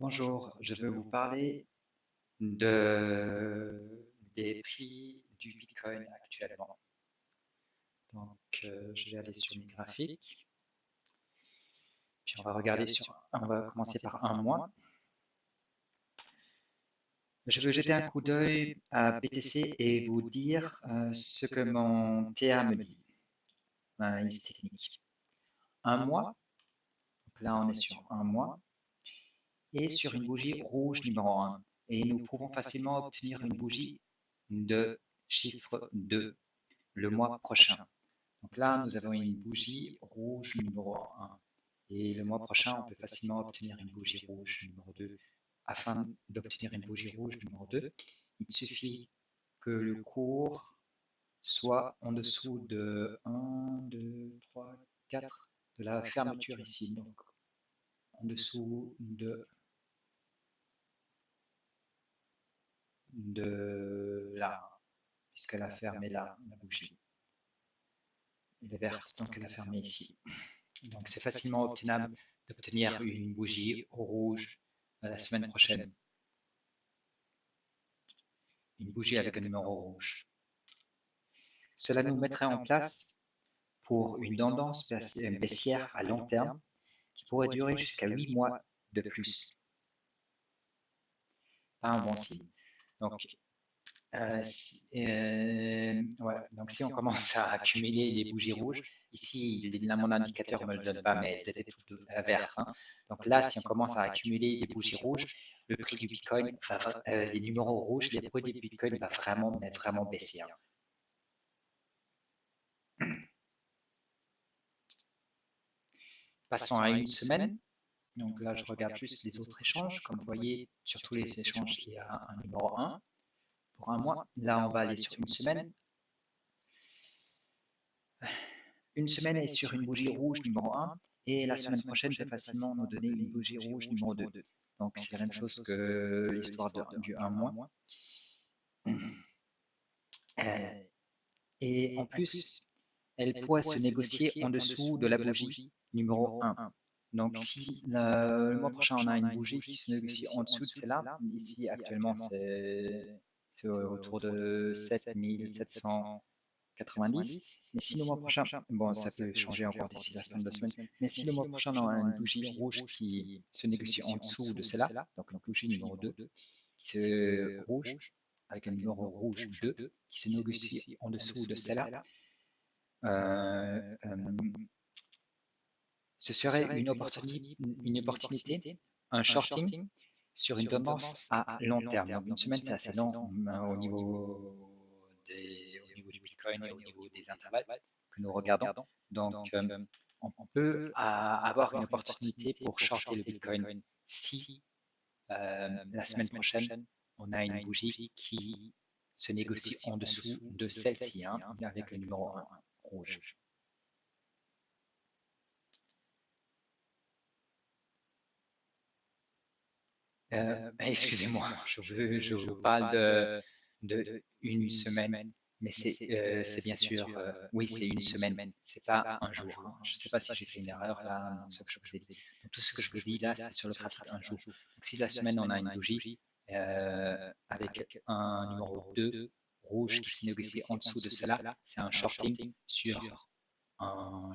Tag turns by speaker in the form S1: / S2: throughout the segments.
S1: Bonjour, je veux vous parler des prix du Bitcoin actuellement. Je vais aller sur mes graphiques, puis on va commencer par un mois. Je veux jeter un coup d'œil à BTC et vous dire ce que mon TA me dit, l'analyse technique. Un mois, donc là on est sur un mois, et sur une bougie rouge numéro 1. Et nous pouvons facilement obtenir une bougie de chiffre 2 le mois prochain. Donc là, nous avons une bougie rouge numéro 1. Et le mois prochain, on peut facilement obtenir une bougie rouge numéro 2. Afin d'obtenir une bougie rouge numéro 2, il suffit que le cours soit en dessous de 1, 2, 3, 4 de la fermeture ici. Donc en dessous de là, puisqu'elle a fermé là, la bougie. Elle est verte, donc elle a fermé ici. Donc c'est facilement obtenable d'obtenir une bougie rouge la semaine prochaine. Une bougie avec un numéro rouge. Cela nous mettrait en place pour une tendance baissière à long terme qui pourrait durer jusqu'à 8 mois de plus. Pas un bon signe. Donc, si on commence à accumuler des bougies rouges, ici, là, mon indicateur ne me le donne pas, mais elles étaient toutes vertes. Hein. Donc là, si on commence à accumuler des bougies rouges, le prix du Bitcoin, les numéros rouges, les produits du Bitcoin va vraiment baisser. Hein. Passons à une semaine. Donc là, je regarde juste les autres échanges. Comme vous voyez, sur tous les échanges, il y a un numéro 1 pour un mois. Là, on va aller sur une semaine. Une semaine est sur une bougie rouge numéro 1 et la semaine prochaine peut facilement nous donner une bougie rouge numéro 2. Donc c'est la même chose que l'histoire du 1 mois. Et en plus, elle pourrait se négocier en dessous de la bougie numéro 1. Donc si le mois prochain on a une bougie qui se négocie en dessous de celle-là, ici actuellement c'est autour de 7790, mais si le mois prochain, bon ça peut changer encore d'ici la fin de la semaine, mais si le mois prochain on a une bougie rouge qui se négocie en dessous de celle-là, donc une bougie numéro 2, qui se rouge, avec un numéro rouge 2, qui se négocie en dessous de celle-là, ce serait une opportunité, un shorting sur une tendance à long terme. Donc une semaine, c'est assez long au niveau du Bitcoin et au niveau des intervalles que nous regardons. Donc on peut avoir une opportunité pour shorter le Bitcoin si la semaine prochaine, on a une bougie qui se négocie en dessous de celle-ci, hein, avec le numéro 1 rouge. Excusez-moi, je vous parle de une semaine, mais c'est bien sûr, oui, c'est une semaine, c'est pas un jour. Hein. Je ne sais pas si j'ai fait une erreur là dans ce que je vous ai dit. Donc, tout ce que je vous dis là, c'est sur le graphique un jour. Donc, si la semaine on a une bougie avec un numéro 2 rouge qui se négocie en dessous de cela, c'est un shorting sur un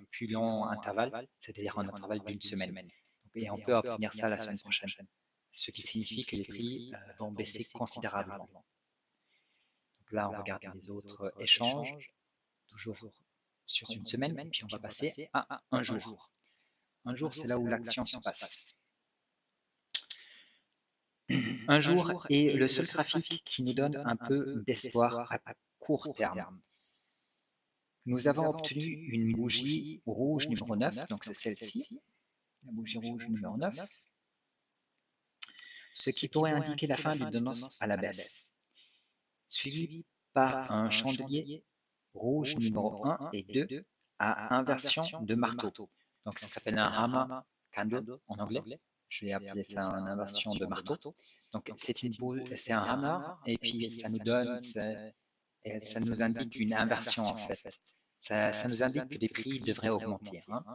S1: plus long intervalle, c'est-à-dire un intervalle d'une semaine. Et on peut obtenir ça la semaine prochaine, ce qui signifie que les prix vont baisser considérablement. Donc là, on regarde les autres échanges, toujours sur une semaine, et puis on va passer à un jour. Un jour, c'est là où l'action se passe. Un jour est le seul graphique qui nous donne un peu d'espoir à court terme. Nous avons obtenu une bougie rouge numéro 9, donc c'est celle-ci, la bougie rouge numéro 9, ce qui pourrait indiquer la fin d'une tendance à la baisse, suivi par un chandelier rouge numéro 1 et 2 à inversion de marteau. Donc ça s'appelle un hammer candle en anglais. Je vais appeler ça une inversion de marteau. Donc c'est un hammer et puis ça nous indique une inversion en fait. Ça nous indique que les prix devraient augmenter. Hein.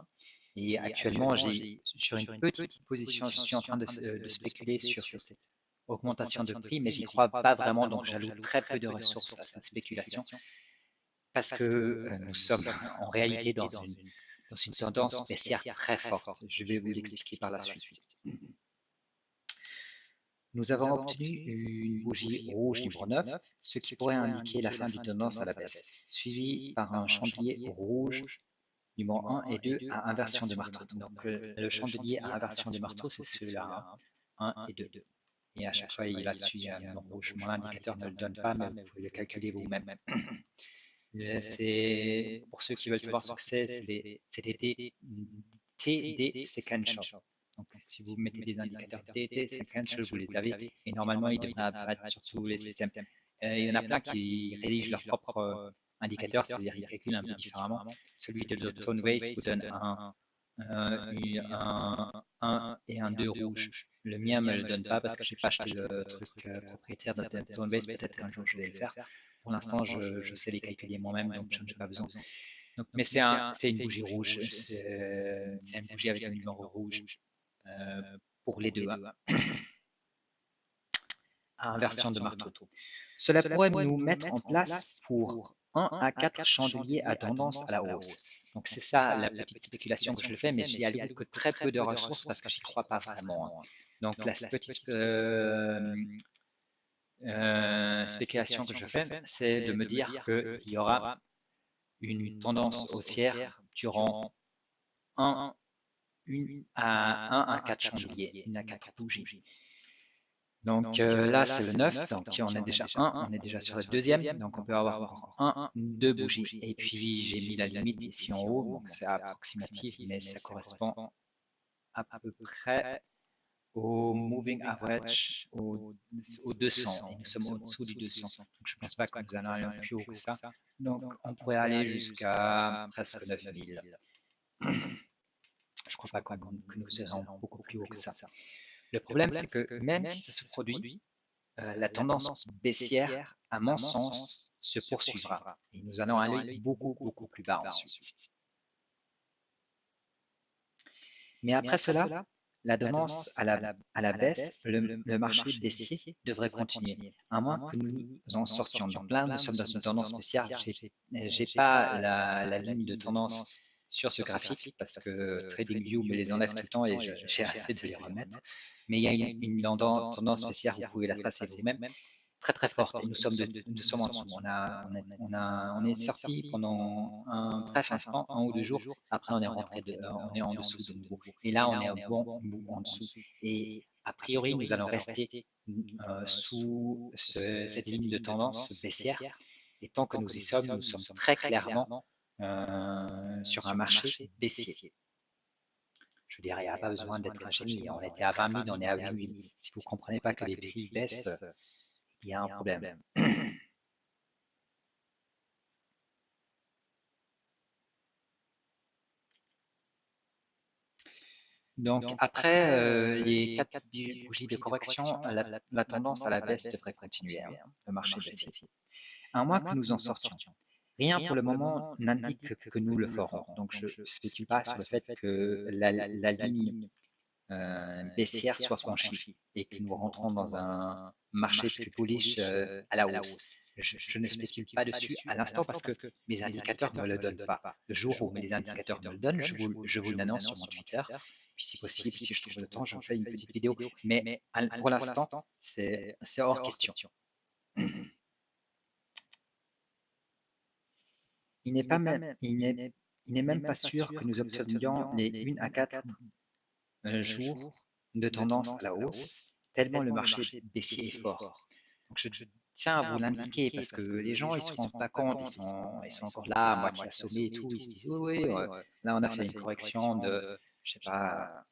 S1: Et actuellement, sur une petite position, je suis en train de spéculer sur cette augmentation de prix, mais j'y crois pas vraiment, donc j'alloue très peu de ressources à cette spéculation parce que nous sommes en réalité dans une tendance baissière très forte. Je vais vous l'expliquer par la suite. Nous avons obtenu une bougie rouge numéro 9, ce qui pourrait indiquer la fin d'une tendance à la baisse, suivi par un chandelier rouge numéro 1 et 2 à inversion de marteau. Donc le chandelier à inversion de marteau, c'est celui-là, 1 et 2. Et à chaque fois, il va dessus un rouge. Mon indicateur ne le donne pas, mais vous pouvez le calculer vous-même. C'est pour ceux qui veulent savoir ce que c'était TD Sequential. Donc, si vous mettez des indicateurs TD Sequential, vous les avez, et normalement, ils devraient apparaître sur tous les systèmes. Il y en a plein qui rédigent leur propre indicateur, c'est-à-dire qu'ils calculent un peu différemment. Celui de Tone Waste vous donne un 1 et un 2 rouge. Le mien ne me le donne pas parce que je n'ai pas acheté le truc propriétaire de Tone Waste. Peut-être qu'un jour je vais le faire. Pour l'instant, je sais les calculer moi-même, donc je n'en ai pas besoin. Donc, mais c'est une bougie rouge. C'est une bougie avec un numéro rouge pour les deux. À inversion de marteau. Cela pourrait nous mettre en place pour 1 à 4 chandeliers à tendance à la hausse. Donc c'est ça la petite spéculation que je fais, mais j'y alloue que très peu de ressources parce que je n'y crois pas vraiment. Donc la petite spéculation que je fais, c'est de me dire qu'il y aura une tendance haussière durant 1 à 4 chandeliers, 1 à 4 bougies. Donc là, c'est le 9, donc on est déjà 1, on est déjà sur le deuxième, donc on peut avoir encore 2 bougies. Et puis j'ai mis la limite ici en haut, donc c'est approximatif, mais ça correspond à peu près au moving average, au 200, et nous sommes au-dessous du 200. Donc je ne pense pas que nous allons aller plus haut que ça. Donc on pourrait aller jusqu'à presque 9000. Je ne crois pas que nous serons beaucoup plus haut que ça. Le problème, c'est que même si ça se produit, la tendance baissière, à mon sens, se poursuivra. Et nous allons aller beaucoup plus bas ensuite. Mais après cela, la tendance à la baisse, le marché baissier devrait continuer, à moins que nous en sortions. Donc là, nous sommes dans une tendance baissière. Je n'ai pas la ligne de tendance sur ce graphique parce que TradingView me les enlève tout le temps et j'ai assez de les remettre. Mais il y a une tendance baissière, vous pouvez la tracer vous-même, très forte. Et nous sommes en dessous. On est sorti pendant un bref instant, 1 ou 2 jours. Après, on est rentré, on est en dessous de nouveau. Et là, on est un bon bout en dessous. Et a priori, nous allons rester sous cette ligne de tendance baissière. Et tant que nous y sommes, nous sommes très clairement sur un marché baissier. Je veux dire, il n'y a pas besoin d'être un génie. On était à 20 000, on est à 8 000. Si vous ne comprenez pas que les prix baissent, il y a un problème. Donc après les 4 bougies de correction, la tendance à la baisse devrait continuer, le marché baissier. À moins que nous en sortions. Rien pour le moment n'indique que nous le ferons. Donc je ne spécule pas sur le fait que la ligne baissière soit franchie et que nous rentrons dans un marché plus bullish à la hausse. Je ne spécule pas dessus à l'instant parce que mes indicateurs ne me le donnent pas. Le jour où mes indicateurs me le donnent, je vous l'annonce sur mon Twitter. Puis si possible, si je trouve le temps, j'en fais une petite vidéo. Mais pour l'instant, c'est hors question. Il n'est même pas sûr que nous obtenions les 1 à 4 jours de tendance à la hausse, tellement le marché baissier est fort. Donc je tiens à vous l'indiquer parce que les gens, ils ne se rendent pas compte, ils sont encore là, à moitié assommés et tout, ils se disent oui, là on a fait une correction de, je sais pas,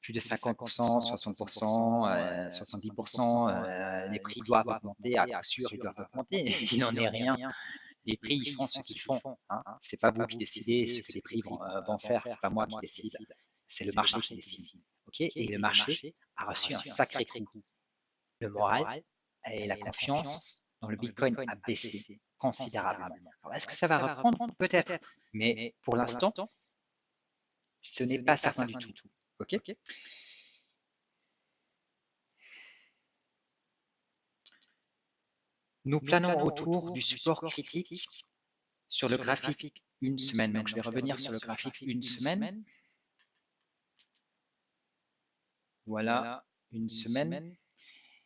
S1: plus de 50%, 60%, 70%, les prix doivent augmenter, à coup sûr, ils doivent augmenter, il n'en est rien. Les prix, ils font ce qu'ils font. Ce n'est pas vous qui décidez ce que les prix vont faire, ce n'est pas moi qui décide, c'est le marché qui décide. Et le marché a reçu un sacré coup. Le moral et la confiance dans le Bitcoin a baissé. considérablement. Alors, est-ce que ça va reprendre? Peut-être, mais pour l'instant, ce n'est pas certain du tout. OK? Nous planons autour du support critique sur le graphique une semaine. Donc, je vais revenir sur le graphique une semaine. Voilà, une semaine.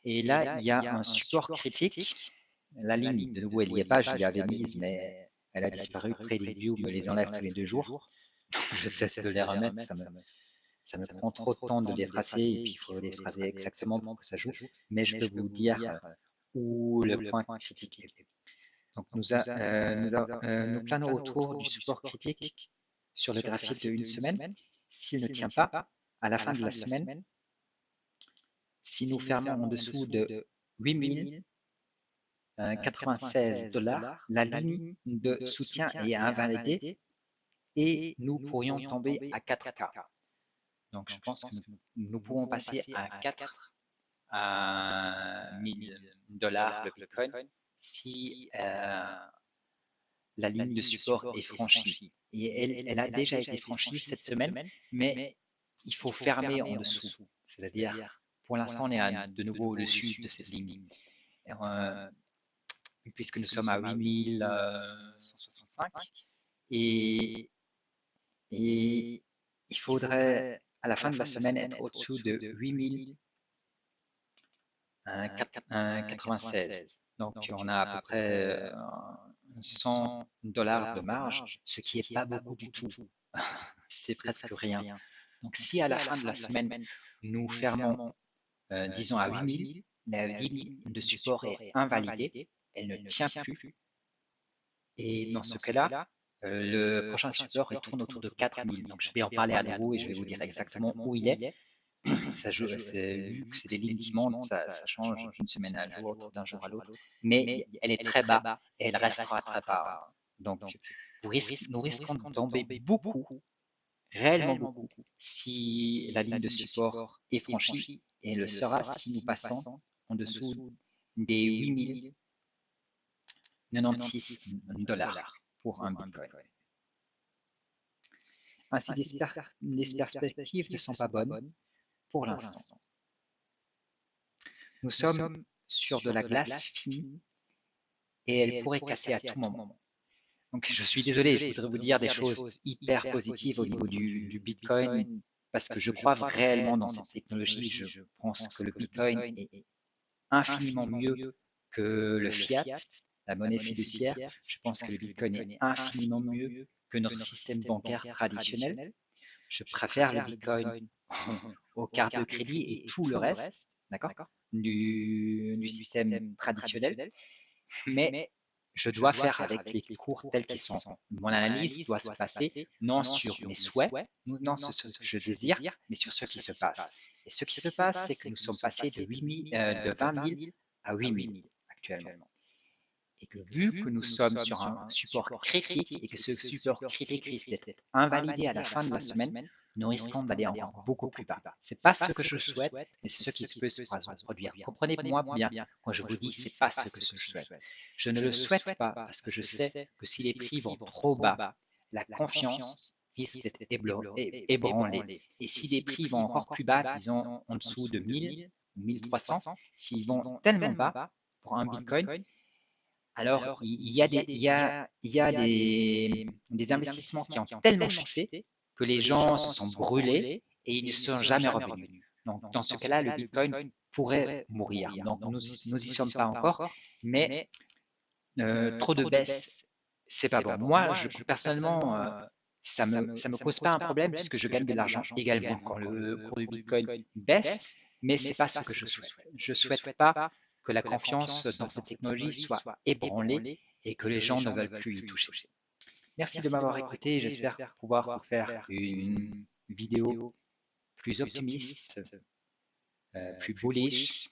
S1: Et là, il y a un support critique. La ligne, de nouveau, elle n'y est pas, je l'avais mise, mais elle a disparu. TradingView me les enlève tous les 2 jours. Je cesse de les remettre, ça me prend trop de temps de les tracer, et puis il faut les tracer exactement pour que ça joue. Mais je peux vous dire où le point critique est. Donc, nous planons autour du support critique sur le graphique de une semaine. S'il ne tient pas, à la fin de la semaine, si nous fermons en dessous de 8096 $, la ligne de soutien est invalidée et nous pourrions tomber à 4K. Donc, je pense que nous pourrons passer à 4 à 1000 $ le Bitcoin si la ligne de support est franchie. Et elle a déjà été franchie cette semaine, mais il faut fermer en dessous. C'est-à-dire, pour l'instant, on est de nouveau au-dessus de cette ligne. Puisque nous sommes à 8165. Et il faudrait, à la fin de la semaine, être au-dessous de 8096. Donc, on a à peu près 100 $ de marge, ce qui n'est pas beaucoup du tout. C'est presque rien. Donc, si à la fin de la semaine, nous fermons, disons à 8000, la ligne de support est invalidée, elle ne tient plus. Et dans ce cas-là, le prochain support, il tourne autour de 4000. Donc, je vais en parler à nouveau et je vais vous dire exactement où il est. Ça joue, vu que c'est des lignes qui montent, ça change d'une semaine à l'autre, d'un jour à l'autre, mais elle est très bas et elle restera très bas. Donc, nous risquons de tomber beaucoup, réellement beaucoup, si la ligne de support est franchie, et elle le sera si nous passons en dessous des 8096 $ pour un Bitcoin. Ainsi, les perspectives ne sont pas bonnes pour l'instant. Nous sommes sur de la glace fine et elle pourrait casser à tout moment. Donc, je suis désolé, je voudrais vous dire des choses hyper positives au niveau du Bitcoin parce que je crois réellement dans cette technologie. Je pense que le Bitcoin est infiniment mieux que le fiat, la monnaie fiduciaire. Je pense que le Bitcoin est infiniment mieux que notre système bancaire traditionnel. Je préfère le Bitcoin aux cartes de crédit et tout le reste, d'accord, du système traditionnel. Mais je dois faire avec les cours tels qu'ils sont. Mon analyse doit se passer non sur mes souhaits, non sur ce que je désire, mais sur ce qui se passe. Et ce qui se passe, c'est que nous sommes passés de 20 000 à 8000 actuellement. Et que vu que nous sommes sur un support critique et que ce support critique risque d'être invalidé à la fin de la semaine, nous risquons d'aller encore beaucoup plus bas. Ce n'est pas ce que je souhaite, mais c'est ce qui peut se produire. Comprenez-moi bien, quand je vous dis ce n'est pas ce que je souhaite. Je ne le souhaite pas parce que je sais que si les prix vont trop bas, la confiance risque d'être ébranlée. Et si les prix vont encore plus bas, disons en dessous de 1000 ou 1300, s'ils vont tellement bas pour un Bitcoin, alors il y a des investissements qui ont tellement chuté que les gens se sont brûlés et ils ne sont jamais revenus. Donc, dans ce cas-là, le Bitcoin pourrait mourir. Donc, nous n'y sommes pas encore, mais trop de baisse, c'est pas bon. Moi, personnellement, ça me cause pas un problème puisque je gagne de l'argent également quand le cours du Bitcoin baisse, mais c'est pas ce que je souhaite. Je souhaite pas que la confiance dans cette technologie soit ébranlée et que les gens ne veulent plus y toucher. Merci de m'avoir écouté. J'espère pouvoir vous faire une vidéo plus optimiste, plus bullish,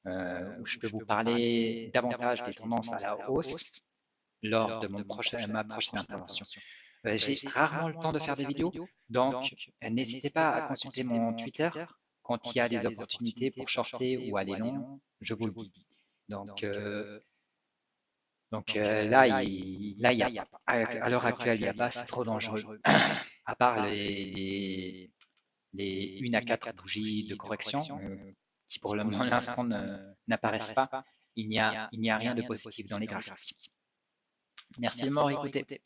S1: où je peux vous parler davantage des tendances à la hausse lors de ma prochaine intervention. J'ai rarement le temps de faire des vidéos, donc n'hésitez pas à consulter mon Twitter quand il y a des opportunités pour shorter ou aller long, je vous le dis. Donc Donc là, il y a, à l'heure actuelle, il n'y a pas, c'est trop dangereux. À part les 1 à 4 bougies de correction, qui pour l'instant n'apparaissent pas, il n'y a rien de positif dans les graphiques. Merci de m'avoir écouté.